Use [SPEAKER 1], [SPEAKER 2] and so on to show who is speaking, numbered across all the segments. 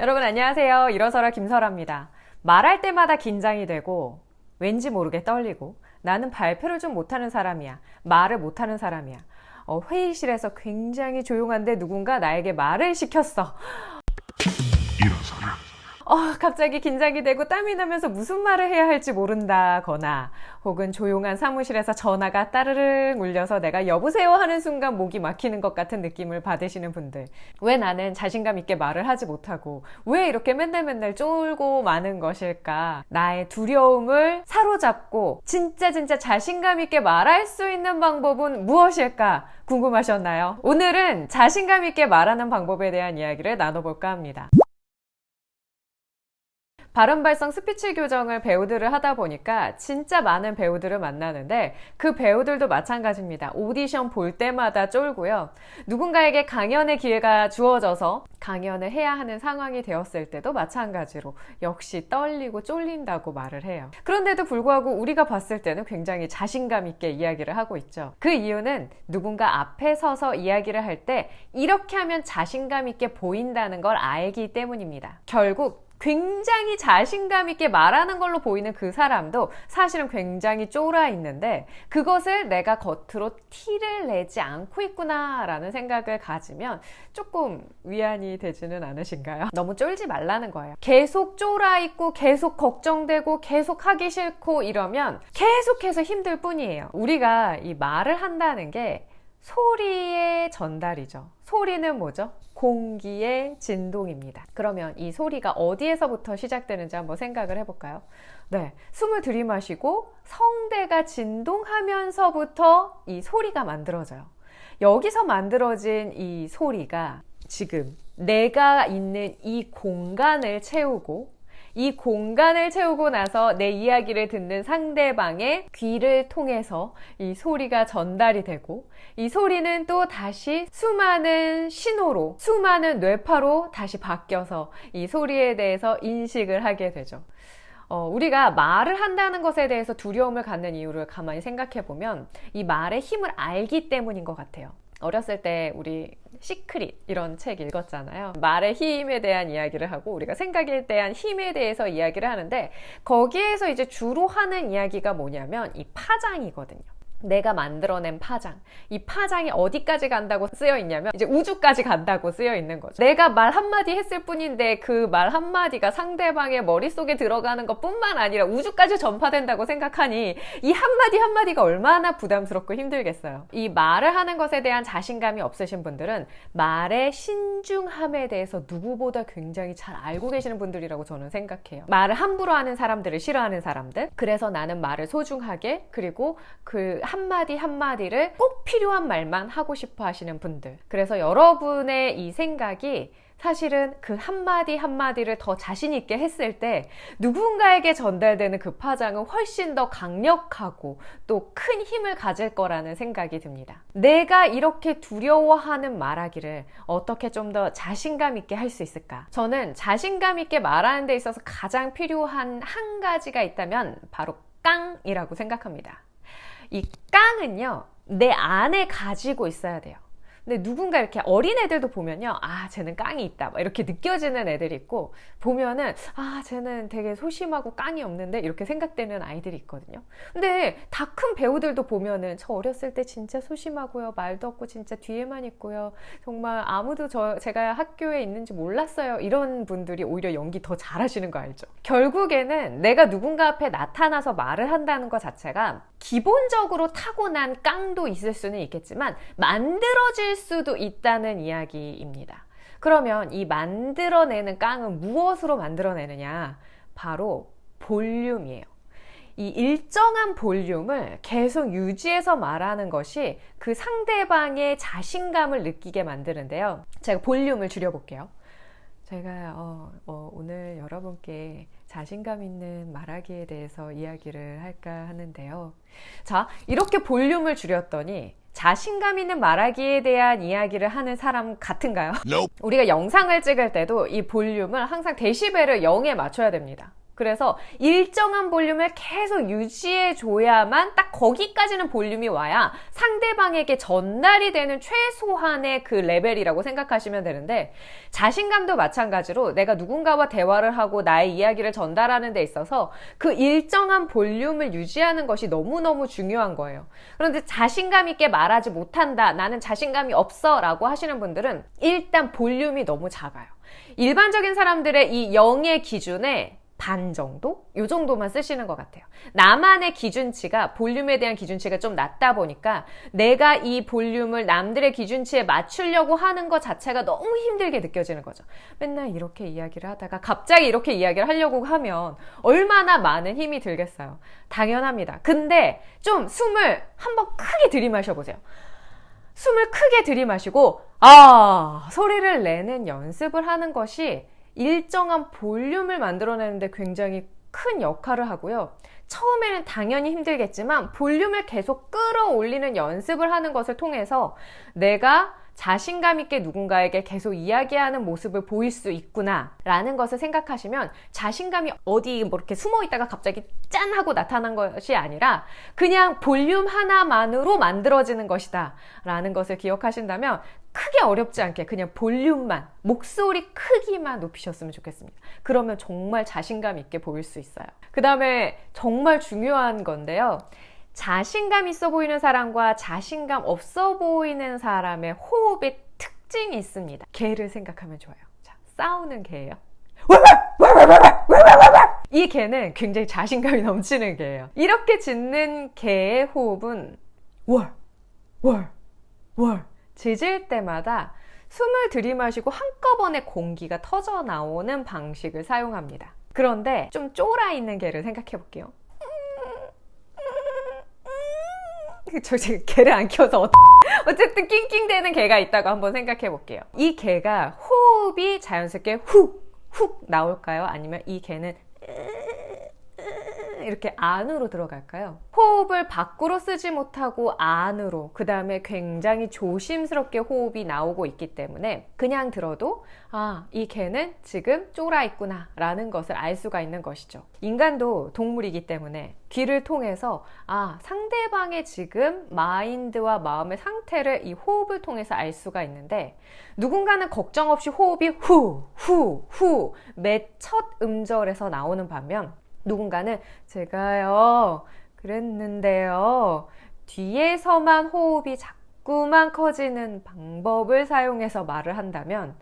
[SPEAKER 1] 여러분 안녕하세요. 일어서라 김설아입니다. 말할 때마다 긴장이 되고 왠지 모르게 떨리고 나는 발표를 좀 못하는 사람이야. 말을 못하는 사람이야. 회의실에서 굉장히 조용한데 누군가 나에게 말을 시켰어.
[SPEAKER 2] 일어서라.
[SPEAKER 1] 갑자기 긴장이 되고 땀이 나면서 무슨 말을 해야 할지 모른다거나 혹은 조용한 사무실에서 전화가 따르릉 울려서 내가 여보세요 하는 순간 목이 막히는 것 같은 느낌을 받으시는 분들, 왜 나는 자신감 있게 말을 하지 못하고 왜 이렇게 맨날 쫄고 마는 것일까? 나의 두려움을 사로잡고 진짜 자신감 있게 말할 수 있는 방법은 무엇일까? 궁금하셨나요? 오늘은 자신감 있게 말하는 방법에 대한 이야기를 나눠볼까 합니다. 발음 발성 스피치 교정을 배우들을 하다 보니까 진짜 많은 배우들을 만나는데 그 배우들도 마찬가지입니다. 오디션 볼 때마다 쫄고요. 누군가에게 강연의 기회가 주어져서 강연을 해야 하는 상황이 되었을 때도 마찬가지로 역시 떨리고 쫄린다고 말을 해요. 그런데도 불구하고 우리가 봤을 때는 굉장히 자신감 있게 이야기를 하고 있죠. 그 이유는 누군가 앞에 서서 이야기를 할 때 이렇게 하면 자신감 있게 보인다는 걸 알기 때문입니다. 결국 굉장히 자신감 있게 말하는 걸로 보이는 그 사람도 사실은 굉장히 쫄아 있는데 그것을 내가 겉으로 티를 내지 않고 있구나 라는 생각을 가지면 조금 위안이 되지는 않으신가요? 너무 쫄지 말라는 거예요. 계속 쫄아 있고 계속 걱정되고 계속 하기 싫고 이러면 계속해서 힘들 뿐이에요. 우리가 이 말을 한다는 게 소리의 전달이죠. 소리는 뭐죠? 공기의 진동입니다. 그러면 이 소리가 어디에서부터 시작되는지 한번 생각을 해볼까요? 네, 숨을 들이마시고 성대가 진동하면서부터 이 소리가 만들어져요. 여기서 만들어진 이 소리가 지금 내가 있는 이 공간을 채우고 이 공간을 채우고 나서 내 이야기를 듣는 상대방의 귀를 통해서 이 소리가 전달이 되고 이 소리는 또 다시 수많은 신호로, 수많은 뇌파로 다시 바뀌어서 이 소리에 대해서 인식을 하게 되죠. 우리가 말을 한다는 것에 대해서 두려움을 갖는 이유를 가만히 생각해 보면 이 말의 힘을 알기 때문인 것 같아요. 어렸을 때 우리 시크릿 이런 책 읽었잖아요. 말의 힘에 대한 이야기를 하고 우리가 생각에 대한 힘에 대해서 이야기를 하는데 거기에서 이제 주로 하는 이야기가 뭐냐면 이 파장이거든요. 내가 만들어낸 파장, 이 파장이 어디까지 간다고 쓰여 있냐면 이제 우주까지 간다고 쓰여 있는 거죠. 내가 말 한마디 했을 뿐인데 그 말 한마디가 상대방의 머릿속에 들어가는 것 뿐만 아니라 우주까지 전파된다고 생각하니 이 한마디가 얼마나 부담스럽고 힘들겠어요. 이 말을 하는 것에 대한 자신감이 없으신 분들은 말의 신중함에 대해서 누구보다 굉장히 잘 알고 계시는 분들이라고 저는 생각해요. 말을 함부로 하는 사람들을 싫어하는 사람들, 그래서 나는 말을 소중하게, 그리고 그 한마디를 꼭 필요한 말만 하고 싶어 하시는 분들, 그래서 여러분의 이 생각이 사실은 그 한마디를 더 자신 있게 했을 때 누군가에게 전달되는 그 파장은 훨씬 더 강력하고 또 큰 힘을 가질 거라는 생각이 듭니다. 내가 이렇게 두려워하는 말하기를 어떻게 좀 더 자신감 있게 할 수 있을까? 저는 자신감 있게 말하는 데 있어서 가장 필요한 한 가지가 있다면 바로 깡이라고 생각합니다. 이 깡은요, 내 안에 가지고 있어야 돼요. 근데 누군가 이렇게 어린 애들도 보면요, 쟤는 깡이 있다 막 이렇게 느껴지는 애들이 있고, 보면은 쟤는 되게 소심하고 깡이 없는데 이렇게 생각되는 아이들이 있거든요. 근데 다 큰 배우들도 보면은 저 어렸을 때 진짜 소심하고요, 말도 없고 진짜 뒤에만 있고요, 정말 아무도 제가 학교에 있는지 몰랐어요, 이런 분들이 오히려 연기 더 잘하시는 거 알죠? 결국에는 내가 누군가 앞에 나타나서 말을 한다는 것 자체가 기본적으로 타고난 깡도 있을 수는 있겠지만 만들어질 수도 있다는 이야기입니다. 그러면 이 만들어내는 깡은 무엇으로 만들어내느냐? 바로 볼륨이에요. 이 일정한 볼륨을 계속 유지해서 말하는 것이 그 상대방의 자신감을 느끼게 만드는데요. 제가 볼륨을 줄여볼게요. 제가 오늘 여러분께 자신감 있는 말하기에 대해서 이야기를 할까 하는데요. 자, 이렇게 볼륨을 줄였더니 자신감 있는 말하기에 대한 이야기를 하는 사람 같은가요?
[SPEAKER 2] Nope.
[SPEAKER 1] 우리가 영상을 찍을 때도 이 볼륨을 항상 데시벨을 0에 맞춰야 됩니다. 그래서 일정한 볼륨을 계속 유지해줘야만 딱 거기까지는 볼륨이 와야 상대방에게 전달이 되는 최소한의 그 레벨이라고 생각하시면 되는데, 자신감도 마찬가지로 내가 누군가와 대화를 하고 나의 이야기를 전달하는 데 있어서 그 일정한 볼륨을 유지하는 것이 너무너무 중요한 거예요. 그런데 자신감 있게 말하지 못한다, 나는 자신감이 없어 라고 하시는 분들은 일단 볼륨이 너무 작아요. 일반적인 사람들의 이 0의 기준에 반 정도? 요 정도만 쓰시는 것 같아요. 나만의 기준치가, 볼륨에 대한 기준치가 좀 낮다 보니까 내가 이 볼륨을 남들의 기준치에 맞추려고 하는 것 자체가 너무 힘들게 느껴지는 거죠. 맨날 이렇게 이야기를 하다가 갑자기 이렇게 이야기를 하려고 하면 얼마나 많은 힘이 들겠어요. 당연합니다. 근데 좀 숨을 한번 크게 들이마셔 보세요. 숨을 크게 들이마시고 소리를 내는 연습을 하는 것이 일정한 볼륨을 만들어내는데 굉장히 큰 역할을 하고요. 처음에는 당연히 힘들겠지만 볼륨을 계속 끌어올리는 연습을 하는 것을 통해서 내가 자신감 있게 누군가에게 계속 이야기하는 모습을 보일 수 있구나 라는 것을 생각하시면, 자신감이 어디 뭐 이렇게 숨어 있다가 갑자기 짠 하고 나타난 것이 아니라 그냥 볼륨 하나만으로 만들어지는 것이다 라는 것을 기억하신다면 크게 어렵지 않게 그냥 볼륨만, 목소리 크기만 높이셨으면 좋겠습니다. 그러면 정말 자신감 있게 보일 수 있어요. 그 다음에 정말 중요한 건데요. 자신감 있어 보이는 사람과 자신감 없어 보이는 사람의 호흡의 특징이 있습니다. 개를 생각하면 좋아요. 자, 싸우는 개예요. 이 개는 굉장히 자신감이 넘치는 개예요. 이렇게 짖는 개의 호흡은 월 짖을 때마다 숨을 들이마시고 한꺼번에 공기가 터져 나오는 방식을 사용합니다. 그런데 좀 쫄아 있는 개를 생각해 볼게요. 저 지금 개를 안 키워서 어쨌든 낑낑대는 개가 있다고 한번 생각해 볼게요. 이 개가 호흡이 자연스럽게 훅 나올까요? 아니면 이 개는 이렇게 안으로 들어갈까요? 호흡을 밖으로 쓰지 못하고 안으로, 그 다음에 굉장히 조심스럽게 호흡이 나오고 있기 때문에 그냥 들어도 이 개는 지금 쫄아 있구나 라는 것을 알 수가 있는 것이죠. 인간도 동물이기 때문에 귀를 통해서 상대방의 지금 마인드와 마음의 상태를 이 호흡을 통해서 알 수가 있는데, 누군가는 걱정 없이 호흡이 후 매 첫 음절에서 나오는 반면, 누군가는 제가요 그랬는데요 뒤에서만 호흡이 자꾸만 커지는 방법을 사용해서 말을 한다면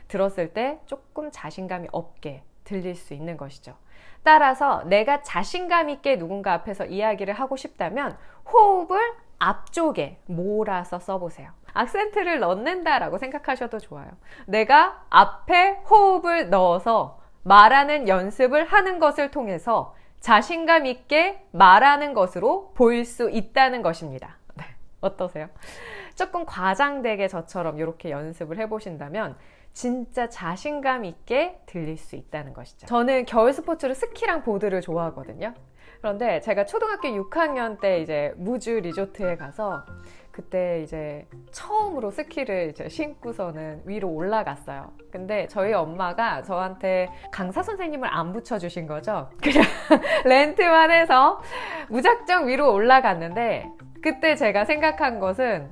[SPEAKER 1] 들었을 때 조금 자신감이 없게 들릴 수 있는 것이죠. 따라서 내가 자신감 있게 누군가 앞에서 이야기를 하고 싶다면 호흡을 앞쪽에 몰아서 써보세요. 악센트를 넣는다라고 생각하셔도 좋아요. 내가 앞에 호흡을 넣어서 말하는 연습을 하는 것을 통해서 자신감 있게 말하는 것으로 보일 수 있다는 것입니다. 네, 어떠세요? 조금 과장되게 저처럼 이렇게 연습을 해보신다면 진짜 자신감 있게 들릴 수 있다는 것이죠. 저는 겨울 스포츠로 스키랑 보드를 좋아하거든요. 그런데 제가 초등학교 6학년 때 이제 무주 리조트에 가서 그때 이제 처음으로 스키를 이제 신고서는 위로 올라갔어요. 근데 저희 엄마가 저한테 강사 선생님을 안 붙여주신 거죠. 그냥 렌트만 해서 무작정 위로 올라갔는데, 그때 제가 생각한 것은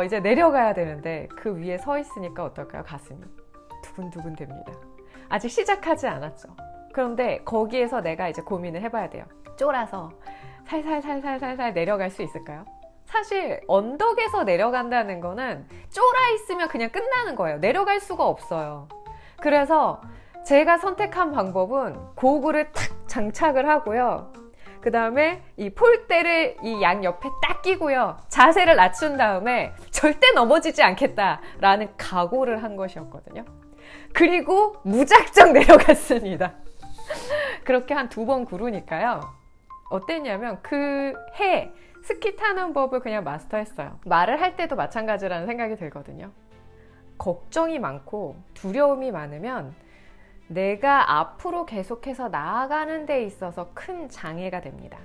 [SPEAKER 1] 이제 내려가야 되는데 그 위에 서 있으니까 어떨까요? 가슴이 두근두근 됩니다. 아직 시작하지 않았죠. 그런데 거기에서 내가 이제 고민을 해봐야 돼요. 쫄아서 살살 내려갈 수 있을까요? 사실 언덕에서 내려간다는 거는 쫄아 있으면 그냥 끝나는 거예요. 내려갈 수가 없어요. 그래서 제가 선택한 방법은 고글을 탁 장착을 하고요. 그 다음에 이 폴대를 이 양 옆에 딱 끼고요. 자세를 낮춘 다음에 절대 넘어지지 않겠다라는 각오를 한 것이었거든요. 그리고 무작정 내려갔습니다. 그렇게 한 2번 구르니까요. 어땠냐면 그 해 스키 타는 법을 그냥 마스터했어요. 말을 할 때도 마찬가지라는 생각이 들거든요. 걱정이 많고 두려움이 많으면 내가 앞으로 계속해서 나아가는 데 있어서 큰 장애가 됩니다.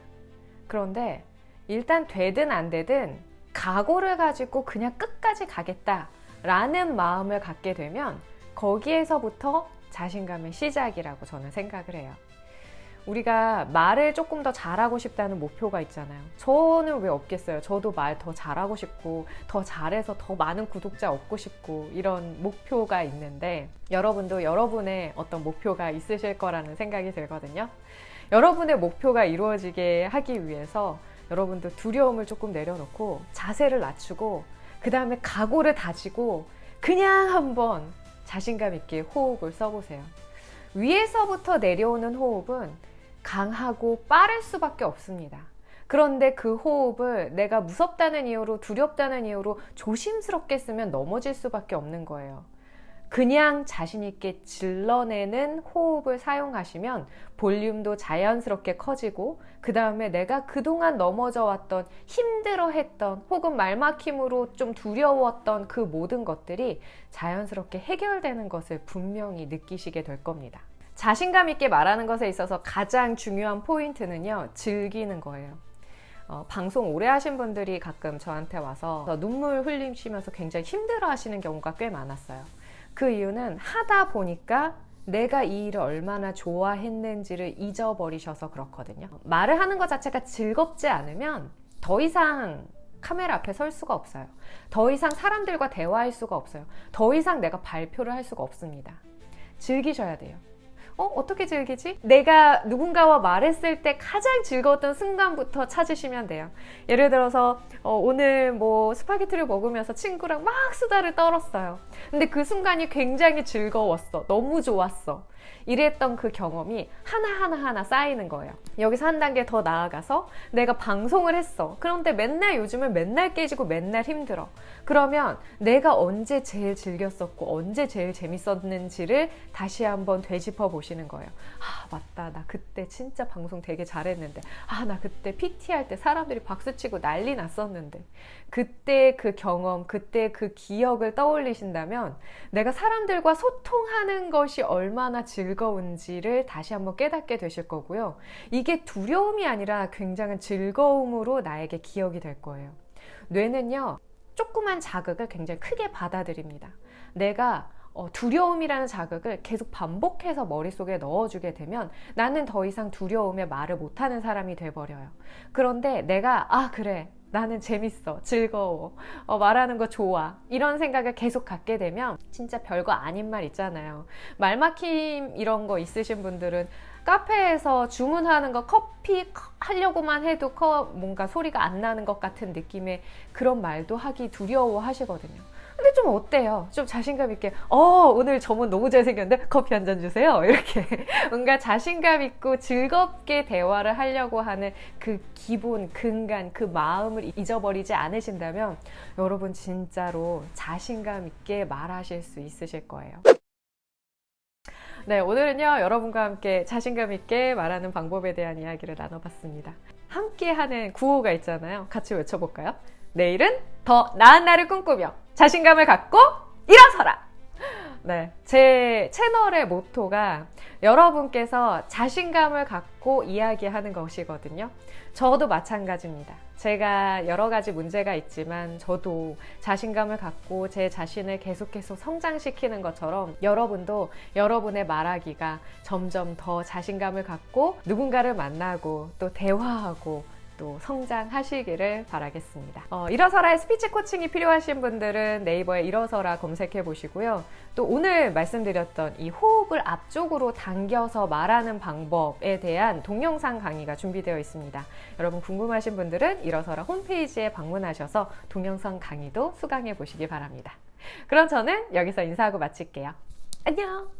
[SPEAKER 1] 그런데 일단 되든 안 되든 각오를 가지고 그냥 끝까지 가겠다라는 마음을 갖게 되면 거기에서부터 자신감의 시작이라고 저는 생각을 해요. 우리가 말을 조금 더 잘하고 싶다는 목표가 있잖아요. 저는 왜 없겠어요? 저도 말 더 잘하고 싶고 더 잘해서 더 많은 구독자 얻고 싶고 이런 목표가 있는데 여러분도 여러분의 어떤 목표가 있으실 거라는 생각이 들거든요. 여러분의 목표가 이루어지게 하기 위해서 여러분도 두려움을 조금 내려놓고 자세를 낮추고 그 다음에 각오를 다지고 그냥 한번 자신감 있게 호흡을 써보세요. 위에서부터 내려오는 호흡은 강하고 빠를 수밖에 없습니다. 그런데 그 호흡을 내가 무섭다는 이유로 두렵다는 이유로 조심스럽게 쓰면 넘어질 수밖에 없는 거예요. 그냥 자신 있게 질러내는 호흡을 사용하시면 볼륨도 자연스럽게 커지고 그 다음에 내가 그동안 넘어져 왔던 힘들어했던 혹은 말막힘으로 좀 두려웠던 그 모든 것들이 자연스럽게 해결되는 것을 분명히 느끼시게 될 겁니다. 자신감 있게 말하는 것에 있어서 가장 중요한 포인트는요, 즐기는 거예요. 방송 오래 하신 분들이 가끔 저한테 와서 눈물 흘리시면서 굉장히 힘들어 하시는 경우가 꽤 많았어요. 그 이유는 하다 보니까 내가 이 일을 얼마나 좋아했는지를 잊어버리셔서 그렇거든요. 말을 하는 것 자체가 즐겁지 않으면 더 이상 카메라 앞에 설 수가 없어요. 더 이상 사람들과 대화할 수가 없어요. 더 이상 내가 발표를 할 수가 없습니다. 즐기셔야 돼요. 어떻게 즐기지? 내가 누군가와 말했을 때 가장 즐거웠던 순간부터 찾으시면 돼요. 예를 들어서 오늘 뭐 스파게티를 먹으면서 친구랑 막 수다를 떨었어요. 근데 그 순간이 굉장히 즐거웠어. 너무 좋았어. 이랬던 그 경험이 하나하나 쌓이는 거예요. 여기서 한 단계 더 나아가서 내가 방송을 했어. 그런데 맨날 요즘은 맨날 깨지고 맨날 힘들어. 그러면 내가 언제 제일 즐겼었고 언제 제일 재밌었는지를 다시 한번 되짚어 보시는 거예요. 아, 맞다. 나 그때 진짜 방송 되게 잘했는데. 아, 나 그때 PT 할 때 사람들이 박수치고 난리 났었는데. 그때 그 경험, 그때 그 기억을 떠올리신다면 내가 사람들과 소통하는 것이 얼마나 즐거운지를 다시 한번 깨닫게 되실 거고요. 이게 두려움이 아니라 굉장한 즐거움으로 나에게 기억이 될 거예요. 뇌는요, 조그만 자극을 굉장히 크게 받아들입니다. 내가 두려움이라는 자극을 계속 반복해서 머릿속에 넣어주게 되면 나는 더 이상 두려움에 말을 못하는 사람이 돼버려요. 그런데 내가 그래, 나는 재밌어, 즐거워, 말하는 거 좋아, 이런 생각을 계속 갖게 되면 진짜 별거 아닌 말 있잖아요. 말막힘 이런 거 있으신 분들은 카페에서 주문하는 거 커피 하려고만 해도 뭔가 소리가 안 나는 것 같은 느낌의 그런 말도 하기 두려워 하시거든요. 근데 좀 어때요? 좀 자신감 있게 오늘 저분 너무 잘생겼는데 커피 한 잔 주세요. 이렇게 뭔가 자신감 있고 즐겁게 대화를 하려고 하는 그 기본, 근간, 그 마음을 잊어버리지 않으신다면 여러분 진짜로 자신감 있게 말하실 수 있으실 거예요. 네, 오늘은요, 여러분과 함께 자신감 있게 말하는 방법에 대한 이야기를 나눠봤습니다. 함께 하는 구호가 있잖아요. 같이 외쳐볼까요? 내일은 더 나은 날을 꿈꾸며 자신감을 갖고 일어서라! 네, 제 채널의 모토가 여러분께서 자신감을 갖고 이야기하는 것이거든요. 저도 마찬가지입니다. 제가 여러 가지 문제가 있지만 저도 자신감을 갖고 제 자신을 계속해서 성장시키는 것처럼 여러분도 여러분의 말하기가 점점 더 자신감을 갖고 누군가를 만나고 또 대화하고 또 성장하시기를 바라겠습니다. 일어서라의 스피치 코칭이 필요하신 분들은 네이버에 일어서라 검색해 보시고요. 또 오늘 말씀드렸던 이 호흡을 앞쪽으로 당겨서 말하는 방법에 대한 동영상 강의가 준비되어 있습니다. 여러분 궁금하신 분들은 일어서라 홈페이지에 방문하셔서 동영상 강의도 수강해 보시기 바랍니다. 그럼 저는 여기서 인사하고 마칠게요. 안녕!